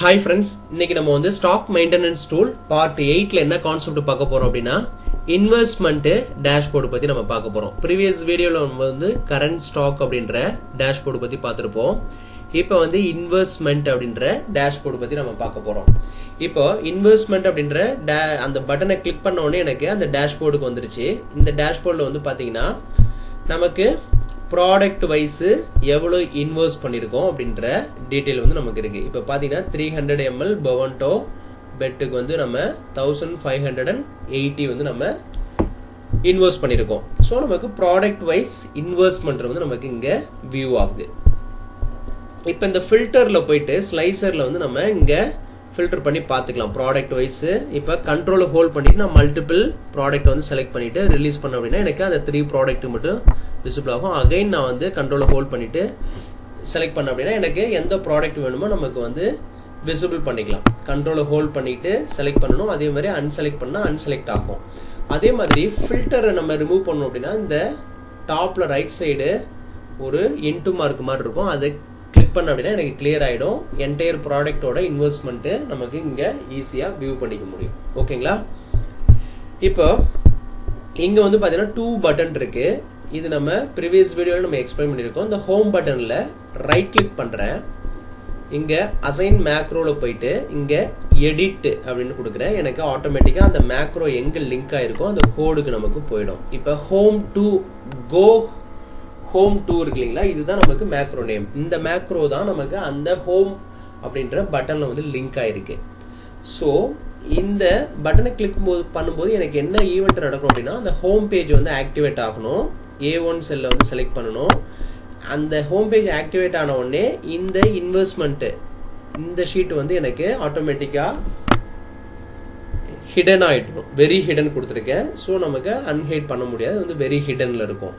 Hi friends, இன்னைக்கு நம்ம வந்து ஸ்டாக் மெயின்டெனன்ஸ் டூல் பார்ட் 8ல என்ன கான்செப்ட் பார்க்க போறோம் அப்படின்னா இன்வெஸ்ட்மெண்ட் டேஷ்போர்டு பத்தி நம்ம பார்க்க போறோம். ப்ரீவியஸ் வீடியோல நம்ம வந்து கரண்ட் ஸ்டாக் அப்படின்ற டேஷ்போர்டு பத்தி பார்த்திருப்போம். இப்போ வந்து இன்வெஸ்ட்மெண்ட் அப்படின்ற டேஷ்போர்டு பத்தி நம்ம பார்க்க போறோம். இப்போ இன்வெஸ்ட்மெண்ட் அப்படின்ற அந்த பட்டனை கிளிக் பண்ண உடனே எனக்கு அந்த டேஷ்போர்டுக்கு வந்துருச்சு. இந்த டேஷ்போர்ட்ல வந்து பாத்தீங்கன்னா நமக்கு ப்ராடக்ட் வைஸ் எவ்வளவு இன்வெஸ்ட் பண்ணிருக்கோம் அப்படின்ற டீடைல் வந்து நமக்கு இருக்கு. இப்போ பாத்தீங்கன்னா 300 ml பவன்டோ பெட்டுக்கு வந்து நம்ம 1580 வந்து நம்ம இன்வெஸ்ட் பண்ணிருக்கோம். ஸோ நமக்கு ப்ராடக்ட் வைஸ் இன்வெஸ்ட்மெண்ட் வந்து நமக்கு இங்க வியூ ஆகுது. இப்போ இந்த ஃபில்டர்ல போயிட்டு ஸ்லைசர்ல வந்து நம்ம இங்க ஃபில்டர் பண்ணி பார்த்துக்கலாம் ப்ராடக்ட் வைஸ். இப்போ கண்ட்ரோலை ஹோல்ட் பண்ணிட்டு நான் மல்டிபிள் ப்ராடக்ட் வந்து செலக்ட் பண்ணிட்டு ரிலீஸ் பண்ண அப்படின்னா எனக்கு அந்த 3 ப்ராடக்ட் மட்டும் விசிபிள் ஆகும். அகைன் நான் வந்து கண்ட்ரோலை ஹோல்ட் பண்ணிட்டு செலக்ட் பண்ண அப்படின்னா எனக்கு எந்த ப்ராடக்ட் வேணுமோ நமக்கு வந்து விசிபிள் பண்ணிக்கலாம். கண்ட்ரோலை ஹோல்ட் பண்ணிட்டு செலக்ட் பண்ணணும். அதே மாதிரி அன்செலக்ட் பண்ணா அன்செலக்ட் ஆகும். அதே மாதிரி ஃபில்டரை நம்ம ரிமூவ் பண்ணணும் அப்படின்னா இந்த டாப்ல ரைட் சைடு ஒரு இன்டு மார்க் மாதிரி இருக்கும். அதை கிளிக் பண்ண அப்படின்னா எனக்கு கிளியர் ஆயிடும். என்டையர் ப்ராடக்டோட இன்வெஸ்ட்மெண்ட் நமக்கு இங்க ஈஸியா வியூ பண்ணிக்க முடியும். ஓகேங்களா? இப்போ இங்க வந்து பாத்தீங்கன்னா 2 பட்டன் இருக்கு. இது நம்ம ப்ரீவியஸ் வீடியோல நம்ம எக்ஸ்பிளைன் பண்ணிருக்கோம். இந்த ஹோம் பட்டன்ல ரைட் கிளிக் பண்றேன். இங்க அசைன் மேக்ரோல போயிட்டு இங்க எடிட் அப்படின்னு கொடுக்குறேன். எனக்கு ஆட்டோமேட்டிக்கா அந்த மேக்ரோ எங்க லிங்க் ஆயிருக்கோ அந்த கோடுக்கு நமக்கு போயிடும். இப்போ home to go home to இருக்கு இல்லைங்களா, இதுதான் நமக்கு மேக்ரோ நேம். இந்த மேக்ரோ தான் நமக்கு அந்த ஹோம் அப்படின்ற பட்டன்ல வந்து லிங்க் ஆயிருக்கு. ஸோ இந்த பட்டனை கிளிக் பண்ணும்போது எனக்கு என்ன ஈவெண்ட் நடக்கும் அப்படின்னா அந்த ஹோம் பேஜ் வந்து ஆக்டிவேட் ஆகணும். A1 செல்ல வந்து செலக்ட் பண்ணணும். அந்த ஹோம் பேஜ் ஆக்டிவேட் ஆன உடனே இந்த இன்வெஸ்ட்மெண்ட் இந்த ஷீட் வந்து எனக்கு ஆட்டோமேட்டிக்கா ஹிடன் ஆயிடும். வெரி ஹிடன் கொடுத்துருக்கேன். ஸோ நமக்கு அன்ஹைட் பண்ண முடியாது, வந்து வெரி ஹிடன்ல இருக்கும்.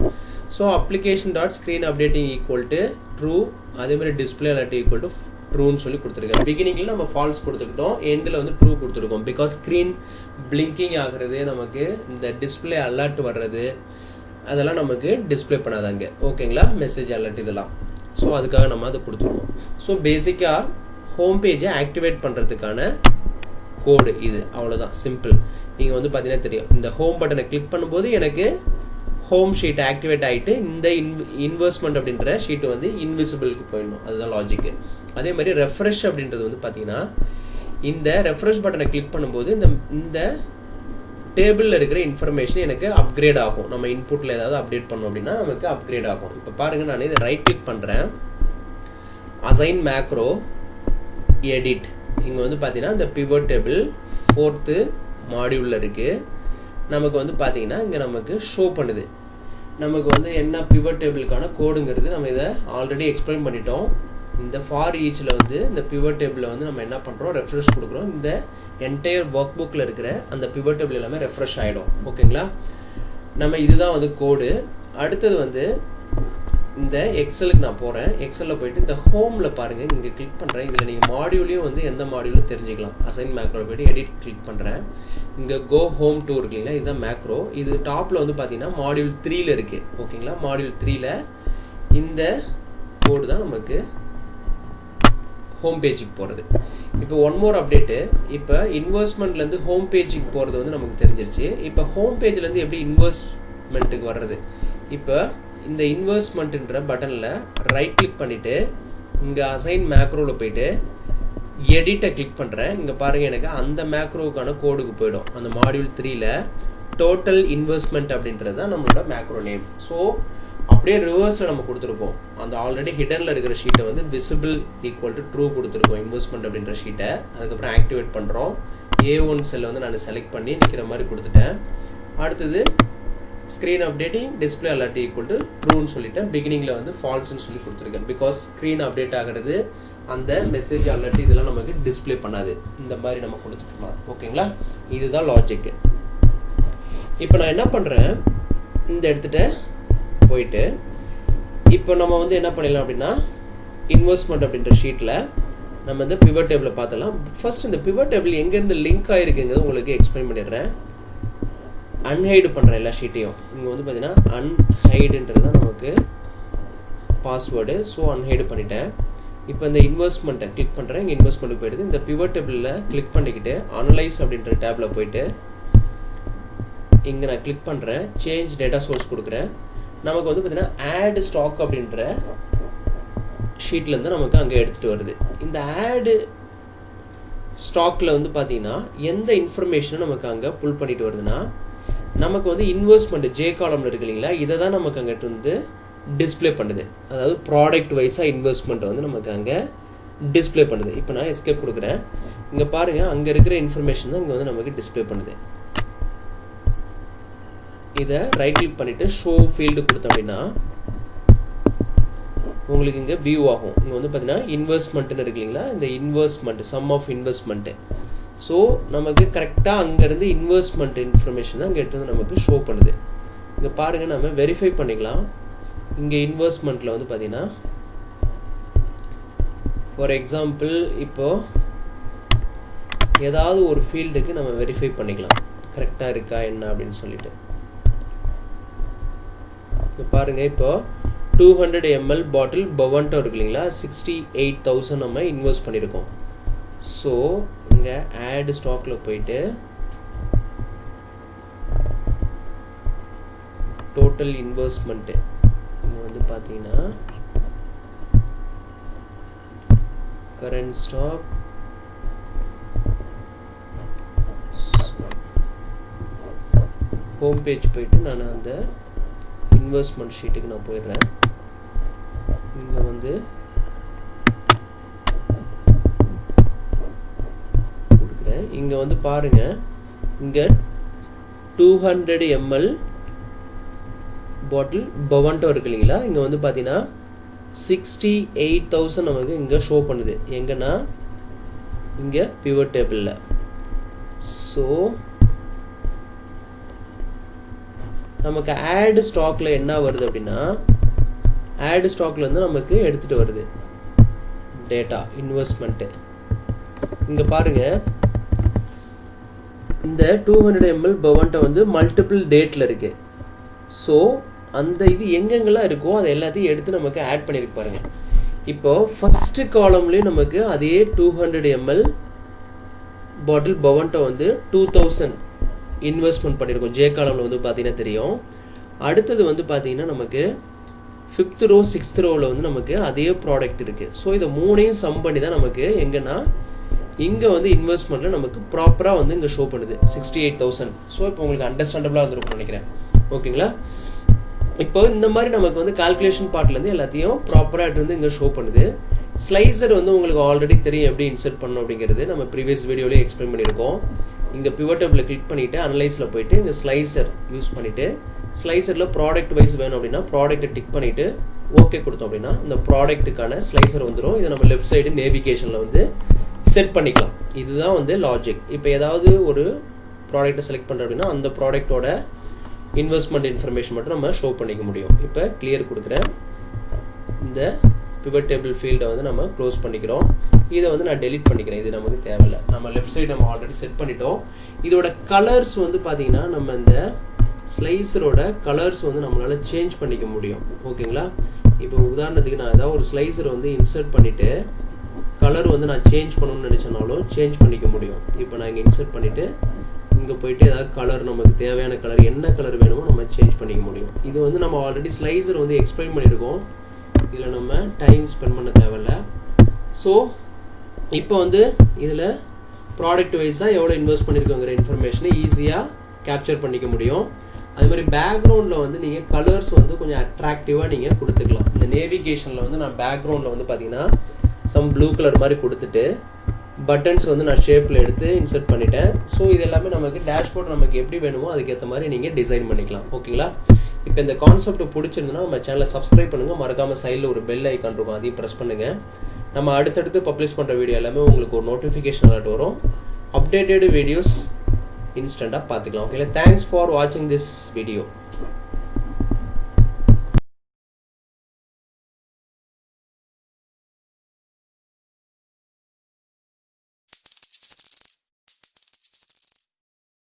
So application dot screen updating equal to true, அதே மாதிரி டிஸ்பிளே அலர்ட் ஈக்குவல் டு ட்ரூன்னு சொல்லி கொடுத்துருக்கேன். பிகினிங்ல நம்ம ஃபால்ஸ் கொடுத்துக்கிட்டோம், எண்டில் வந்து ட்ரூ கொடுத்துருக்கோம். பிகாஸ் ஸ்க்ரீன் பிளிங்கிங் ஆகுறது, நமக்கு இந்த டிஸ்பிளே அலர்ட் வர்றது அதெல்லாம் நமக்கு டிஸ்பிளே பண்ணாதாங்க. ஓகேங்களா? மெசேஜ் அலர்ட் இதெல்லாம். ஸோ அதுக்காக நம்ம அதை கொடுத்துருக்கோம். ஸோ பேசிக்காக ஹோம் பேஜை ஆக்டிவேட் பண்ணுறதுக்கான கோடு இது, அவ்வளோதான், சிம்பிள். நீங்கள் வந்து பார்த்தீங்கன்னா தெரியும், இந்த ஹோம் பட்டனை கிளிக் பண்ணும்போது எனக்கு ஹோம் ஷீட் ஆக்டிவேட் ஆகிட்டு இந்த இன்வெஸ்ட்மெண்ட் அப்படின்ற ஷீட் வந்து இன்விசிபிளுக்கு போயிடணும். அதுதான் லாஜிக்கு. அதே மாதிரி ரெஃப்ரெஷ் அப்படின்றது வந்து பார்த்தீங்கன்னா இந்த ரெஃப்ரெஷ் பட்டனை கிளிக் பண்ணும்போது இந்த டேபிளில் இருக்கிற இன்ஃபர்மேஷன் எனக்கு அப்கிரேட் ஆகும். நம்ம இன்புட்டில் ஏதாவது அப்டேட் பண்ணோம் அப்படின்னா நமக்கு அப்கிரேட் ஆகும். இப்போ பாருங்க, நான் இதை ரைட் கிளிக் பண்ணுறேன். Assign macro edit. இங்கே வந்து பார்த்தீங்கன்னா இந்த பிவட் டேபிள் 4th மாடியூலில் இருக்குது. நமக்கு வந்து பார்த்தீங்கன்னா இங்கே நமக்கு ஷோ பண்ணுது. நமக்கு வந்து என்ன பிவட் டேபிளுக்கான கோடுங்கிறது நம்ம இதை ஆல்ரெடி எக்ஸ்பிளைன் பண்ணிட்டோம். இந்த ஃபார் ஈச்சில் வந்து இந்த பிவட் டேபிளில் வந்து நம்ம என்ன பண்ணுறோம், ரெஃப்ரெஷ் கொடுக்குறோம். இந்த என்டையர் ஒர்க் புக்கில் இருக்கிற அந்த பிவட் டேபிள் எல்லாமே ரெஃப்ரெஷ் ஆகிடும். ஓகேங்களா? நம்ம இதுதான் வந்து கோடு. அடுத்தது வந்து இந்த எக்ஸலுக்கு நான் போகிறேன். எக்ஸலில் போயிட்டு இந்த ஹோமில் பாருங்கள், இங்கே கிளிக் பண்ணுறேன். இதில் நீங்கள் மாடியூலையும் வந்து எந்த மாடியூலும் தெரிஞ்சுக்கலாம். அசைன் மேக்ரோவில் போய்ட்டு எடிட் கிளிக் பண்ணுறேன். இங்கே கோ ஹோம் டூ இருக்கு இல்லைங்களா, இதுதான் மேக்ரோ. இது டாப்பில் வந்து பார்த்தீங்கன்னா மாடியூல் 3ல் இருக்குது. ஓகேங்களா? மாடியூல் 3ல் இந்த கோடு தான் நமக்கு ஹோம் பேஜுக்கு போகிறது. இப்போ ஒன் மோர் அப்டேட்டு. இப்போ இன்வெஸ்ட்மெண்ட்லேருந்து ஹோம் பேஜுக்கு போகிறது வந்து நமக்கு தெரிஞ்சிருச்சு. இப்போ ஹோம் பேஜ்லேருந்து எப்படி இன்வெஸ்ட்மெண்ட்டுக்கு வர்றது? இப்போ இந்த இன்வெஸ்ட்மெண்ட்ன்ற பட்டனில் ரைட் கிளிக் பண்ணிவிட்டு இங்கே அசைன் மேக்ரோவில் போயிட்டு எடிட்டை கிளிக் பண்ணுறேன். இங்கே பாருங்கள், எனக்கு அந்த மேக்ரோவுக்கான கோடுக்கு போயிடும். அந்த மாடியூல் 3ல் டோட்டல் இன்வெஸ்ட்மெண்ட் அப்படின்றது தான் நம்மளோட மேக்ரோ நேம். ஸோ அப்படியே ரிவர்ஸில் நம்ம கொடுத்துருக்கோம். அந்த ஆல்ரெடி ஹிடனில் இருக்கிற ஷீட்டை வந்து விசிபிள் ஈக்குவல் டு ட்ரூ கொடுத்துருக்கோம், இன்வெஸ்ட்மெண்ட் அப்படின்ற ஷீட்டை. அதுக்கப்புறம் ஆக்டிவேட் பண்ணுறோம். A1 செல்லை வந்து நான் செலக்ட் பண்ணி நிற்கிற மாதிரி கொடுத்துட்டேன். அடுத்தது screen updating display alert equal to ட்ரூன்னு சொல்லிட்டேன். பிகினிங்கில் வந்து ஃபால்ஸ்ன்னு சொல்லி கொடுத்துருக்கேன். பிகாஸ் ஸ்க்ரீன் அப்டேட் ஆகிறது அந்த மெசேஜ் அலர்ட் இதெல்லாம் நமக்கு டிஸ்பிளே பண்ணாது. இந்த மாதிரி நம்ம கொடுத்துட்டோம். ஓகேங்களா? இதுதான் லாஜிக்கு. இப்போ நான் என்ன பண்ணுறேன், இந்த இடத்துல போயிட்டு இப்போ நம்ம வந்து என்ன பண்ணிடலாம் அப்படின்னா இன்வெஸ்ட்மெண்ட் அப்படின்ற ஷீட்டில் நம்ம வந்து பிவட் டேபிளை பார்த்தலாம். ஃபர்ஸ்ட் இந்த பிவட் டேபிள் எங்கேருந்து லிங்க் ஆகிருக்குங்கிறது உங்களுக்கு எக்ஸ்பிளைன் பண்ணிடுறேன். அன்ஹைடு பண்ணுறேன் எல்லா ஷீட்டையும். இங்கே வந்து பார்த்தீங்கன்னா அன்ஹைடுன்றது தான் நமக்கு பாஸ்வேர்டு. ஸோ அன்ஹைடு பண்ணிட்டேன். இப்போ இந்த இன்வெஸ்ட்மெண்ட்டை கிளிக் பண்ணுறேன். இங்கே இன்வெஸ்ட்மெண்ட்டுக்கு போயிடுது. இந்த பிவட் டேபிளில் கிளிக் பண்ணிக்கிட்டு அனலைஸ் அப்படின்ற டேப்பில் போயிட்டு இங்கே நான் கிளிக் பண்ணுறேன். சேஞ்ச் டேட்டா சோர்ஸ் கொடுக்குறேன். நமக்கு வந்து பார்த்தீங்கன்னா ஆட் ஸ்டாக் அப்படின்ற ஷீட்லேருந்து நமக்கு அங்கே எடுத்துகிட்டு வருது. இந்த ஆடு ஸ்டாக்கில் வந்து பார்த்தீங்கன்னா எந்த இன்ஃபர்மேஷனை நமக்கு அங்கே புல் பண்ணிட்டு வருதுன்னா, நமக்கு வந்து இன்வெஸ்ட்மெண்ட் ஜே காலமில் இருக்கு இல்லைங்களா, இதை தான் நமக்கு அங்கிட்டு வந்து டிஸ்பிளே பண்ணுது. அதாவது ப்ராடக்ட் வைஸாக இன்வெஸ்ட்மெண்ட் வந்து நமக்கு அங்கே டிஸ்பிளே பண்ணுது. இப்போ நான் எஸ்கேப் கொடுக்குறேன். இங்கே பாருங்கள், அங்கே இருக்கிற இன்ஃபர்மேஷன் தான் இங்கே வந்து நமக்கு டிஸ்பிளே பண்ணுது. இதை ரைட் கிளிக் பண்ணிவிட்டு ஷோ ஃபீல்டு கொடுத்தோம் அப்படின்னா உங்களுக்கு இங்கே வியூ ஆகும். இங்கே வந்து பார்த்தீங்கன்னா இன்வெஸ்ட்மெண்ட்டுன்னு இருக்கு இல்லைங்களா, இந்த investment sum of investment. So நமக்கு கரெக்டாக அங்கேருந்து இன்வெஸ்ட்மெண்ட் இன்ஃபர்மேஷன் தான் இங்கே எடுத்து வந்து நமக்கு ஷோ பண்ணுது. இங்கே பாருங்கள், நம்ம வெரிஃபை பண்ணிக்கலாம். இங்கே இன்வெஸ்ட்மெண்ட்டில் வந்து பார்த்தீங்கன்னா ஃபார் எக்ஸாம்பிள் இப்போது ஏதாவது ஒரு ஃபீல்டுக்கு நம்ம வெரிஃபை பண்ணிக்கலாம் கரெக்டாக இருக்கா என்ன அப்படின்னு சொல்லிட்டு. இப்போ பாருங்கள், இப்போ 200 ml பாட்டில் பவன்டோ இருக்கு இல்லைங்களா, 68,000 நம்ம இன்வெஸ்ட் பண்ணியிருக்கோம். ஸோ இங்கே ஆட் ஸ்டாக்கில் போயிட்டு டோட்டல் இன்வெஸ்ட்மெண்ட்டு இங்கே வந்து பார்த்தீங்கன்னா கரண்ட் ஸ்டாக் ஹோம் பேஜ் போயிட்டு நான் அந்த இன்வெஸ்ட்மெண்ட் ஷீட்டுக்கு நான் போயிடுறேன். இங்கே வந்து கொடுக்குறேன். இங்கே வந்து பாருங்கள், இங்கே 200 ml பாட்டில் பவன்டோ இருக்கு இல்லைங்களா, இங்கே வந்து பார்த்தீங்கன்னா 68,000 நமக்கு இங்கே ஷோ பண்ணுது. எங்கன்னா இங்கே பிவட் டேபிளில். ஸோ நமக்கு ஆட் ஸ்டாக்கில் என்ன வருது அப்படின்னா, ஆட் ஸ்டாக்ல இருந்து நமக்கு எடுத்துகிட்டு வருது டேட்டா இன்வெஸ்ட்மெண்ட்டு. இங்கே பாருங்கள், இந்த 200 ml பவன்டோ வந்து மல்டிபிள் டேட்டில் இருக்குது. ஸோ அந்த இது எங்கெங்கெல்லாம் இருக்கோ அதை எல்லாத்தையும் எடுத்து நமக்கு ஆட் பண்ணியிருக்கு பாருங்கள். இப்போ ஃபஸ்ட்டு காலம்லேயும் நமக்கு அதே 200 ml பாட்டில் பவன்டோ வந்து 2000 இன்வெஸ்ட்மெண்ட் பண்ணியிருக்கோம். ஜே காலமில் வந்து பார்த்தீங்கன்னா தெரியும். அடுத்தது வந்து பார்த்தீங்கன்னா நமக்கு 5th row 6th rowவில் வந்து நமக்கு அதே ப்ராடக்ட் இருக்குது. ஸோ இதை மூணையும் சம் பண்ணி தான் நமக்கு எங்கன்னா இங்கே வந்து இன்வெஸ்ட்மெண்ட்டில் நமக்கு ப்ராப்பராக வந்து இங்கே ஷோ பண்ணுது 68,000. ஸோ இப்போ உங்களுக்கு அண்டர்ஸ்டாண்டபிளாக வந்துருக்கும்னு நினைக்கிறேன். ஓகேங்களா? இப்போ இந்த மாதிரி நமக்கு வந்து கால்குலேஷன் பார்ட்லேருந்து எல்லாத்தையும் ப்ராப்பராக இருந்து இங்கே ஷோ பண்ணுது. ஸ்லைசர் வந்து உங்களுக்கு ஆல்ரெடி தெரியும் எப்படி இன்சர்ட் பண்ணணும் அப்படிங்கிறது நம்ம ப்ரீவியஸ் வீடியோலேயே எக்ஸ்பிளைன் பண்ணியிருக்கோம். இங்கே பிவட் டேபிளில் கிளிக் பண்ணிவிட்டு அனலைஸில் போயிட்டு இங்கே ஸ்லைசர் யூஸ் பண்ணிவிட்டு ஸ்லைசரில் ப்ராடக்ட் வைஸ் வேணும் அப்படின்னா ப்ராடக்ட்டை டிக் பண்ணிவிட்டு ஓகே கொடுத்தோம் அப்படின்னா இந்த ப்ராடக்ட்டுக்கான ஸ்லைசர் வந்துடும். இதை நம்ம லெஃப்ட் சைடு நேவிகேஷனில் வந்து செட் பண்ணிக்கலாம். இதுதான் வந்து லாஜிக். இப்போ ஏதாவது ஒரு ப்ராடக்ட்டை செலக்ட் பண்ணுறோம் அப்படின்னா அந்த ப்ராடக்ட்டோட இன்வெஸ்ட்மெண்ட் இன்ஃபர்மேஷன் மட்டும் நம்ம ஷோ பண்ணிக்க முடியும். இப்போ கிளியர் கொடுக்குறேன். இந்த பிவட் டேபிள் ஃபீல்டை வந்து நம்ம க்ளோஸ் பண்ணிக்கிறோம். இதை வந்து நான் டெலிட் பண்ணிக்கிறேன். இது நமக்கு தேவையில்லை. நம்ம லெஃப்ட் சைடு நம்ம ஆல்ரெடி செட் பண்ணிட்டோம். இதோட கலர்ஸ் வந்து பார்த்தீங்கன்னா நம்ம இந்த ஸ்லைசரோட கலர்ஸ் வந்து நம்மளால் சேஞ்ச் பண்ணிக்க முடியும். ஓகேங்களா? இப்போ உதாரணத்துக்கு நான் ஏதாவது ஒரு ஸ்லைசர் வந்து இன்சர்ட் பண்ணிவிட்டு கலர் வந்து நான் சேஞ்ச் பண்ணணும்னு நினச்சனாலும் சேஞ்ச் பண்ணிக்க முடியும். இப்போ நான் இங்கே இன்சர்ட் பண்ணிவிட்டு இங்கே போயிட்டு ஏதாவது கலர் நமக்கு தேவையான கலர் என்ன கலர் வேணுமோ நம்ம சேஞ்ச் பண்ணிக்க முடியும். இது வந்து நம்ம ஆல்ரெடி ஸ்லைசர் வந்து எக்ஸ்பிளைன் பண்ணியிருக்கோம். இதில் நம்ம டைம் ஸ்பெண்ட் பண்ண தேவையில்லை. ஸோ இப்போ வந்து இதில் ப்ராடக்ட் வைஸாக எவ்வளோ இன்வெஸ்ட் பண்ணியிருக்கோங்கிற இன்ஃபர்மேஷனை ஈஸியாக கேப்சர் பண்ணிக்க முடியும். அது மாதிரி பேக்ரவுண்டில் வந்து நீங்கள் கலர்ஸ் வந்து கொஞ்சம் அட்ராக்டிவாக நீங்கள் கொடுத்துக்கலாம். இந்த நேவிகேஷனில் வந்து நான் பேக்ரவுண்டில் வந்து பார்த்தீங்கன்னா சம் ப்ளூ கலர் மாதிரி கொடுத்துட்டு பட்டன்ஸ் வந்து நான் ஷேப்பில் எடுத்து இன்சர்ட் பண்ணிட்டேன். ஸோ இது எல்லாமே நமக்கு டேஷ்போர்ட் நமக்கு எப்படி வேணுமோ அதுக்கேற்ற மாதிரி நீங்கள் டிசைன் பண்ணிக்கலாம். ஓகேங்களா? இப்போ இந்த கான்செப்ட் பிடிச்சிருந்துன்னா நம்ம சேனலை சப்ஸ்கிரைப் பண்ணுங்கள். மறக்காமல் சைடில் ஒரு பெல் ஐக்கான் இருக்கும், அதையும் ப்ரெஸ் பண்ணுங்கள். நம்ம அடுத்தடுத்து பப்ளிஷ் பண்ணுற வீடியோ எல்லாமே உங்களுக்கு ஒரு நோட்டிஃபிகேஷன் அலர்ட் வரும். அப்டேட்டட் வீடியோஸ் இன்ஸ்டண்ட்டாக பார்த்துக்கலாம். ஓகேங்களா? தேங்க்ஸ் ஃபார் வாட்சிங் திஸ் வீடியோ.